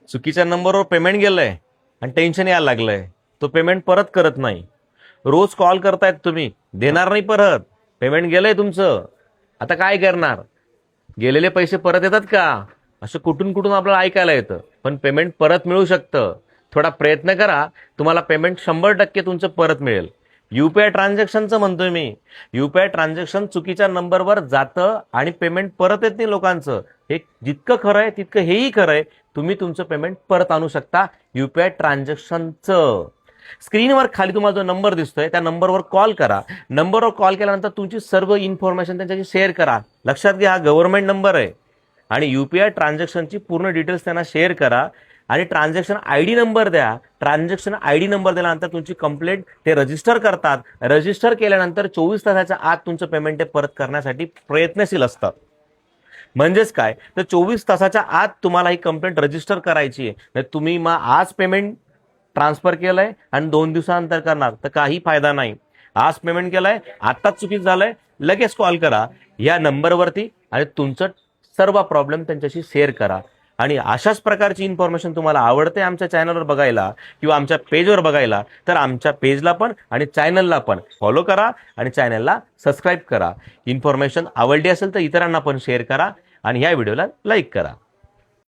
चुकीच्या नंबरवर पेमेंट गेलंय आणि टेन्शन यायला लागलंय, तो पेमेंट परत करत नाही. रोज कॉल करतायत तुम्ही, देणार नाही परत, पेमेंट गेलंय तुमचं, आता काय करणार, गेलेले पैसे परत येतात का, असं कुठून कुठून आपल्याला ऐकायला येतं. पण पेमेंट परत मिळू शकतं. थोडा प्रयत्न करा, तुम्हाला पेमेंट 100% तुमचं परत मिळेल. युपीआय ट्रान्झॅक्शनचं म्हणतोय मी. युपीआय ट्रान्झॅक्शन चुकीच्या नंबरवर जातं आणि पेमेंट परत येत नाही लोकांचं. हे जितकं खरं आहे तितकं हेही खरं आहे. तुम्ही तुमचं पेमेंट परत आणू शकता युपीआय ट्रान्झॅक्शनचं. स्क्रीनवर खाली तुम्हाला जो नंबर दिसतोय त्या नंबरवर कॉल करा. नंबरवर कॉल केल्यानंतर तुमची सर्व इन्फॉर्मेशन त्यांच्याशी शेअर करा. लक्षात घ्या, हा गव्हर्नमेंट नंबर आहे आणि युपीआय ट्रान्झॅक्शनची पूर्ण डिटेल्स त्यांना शेअर करा आणि ट्रान्झॅक्शन आयडी नंबर द्या. ट्रान्झॅक्शन आयडी नंबर दिल्यानंतर तुमची कंप्लेंट ते रजिस्टर करतात. रजिस्टर केल्यानंतर 24 तासाच्या आत तुमचं पेमेंट ते परत करण्यासाठी प्रयत्नशील असतात. म्हणजेच काय, तर 24 तासाच्या आत तुम्हाला ही कंप्लेंट रजिस्टर करायची आहे. तुम्ही मग आज पेमेंट ट्रान्सफर केलंय आणि 2 दिवसानंतर करणार तर काही फायदा नाही. आज पेमेंट केलंय, आत्ताच चुकीचं झालंय, लगेच कॉल करा या नंबरवरती आणि तुमचं सर्व प्रॉब्लेम त्यांच्याशी शेअर करा. आणि अशाच प्रकारची इन्फॉर्मेशन तुम्हाला आवडते आमच्या चॅनलवर बघायला किंवा आमच्या पेजवर बघायला, तर आमच्या पेजला पण आणि चॅनलला पण फॉलो करा आणि चॅनलला सबस्क्राईब करा. इन्फॉर्मेशन आवडली असेल तर इतरांना पण शेअर करा आणि या व्हिडिओला लाईक करा.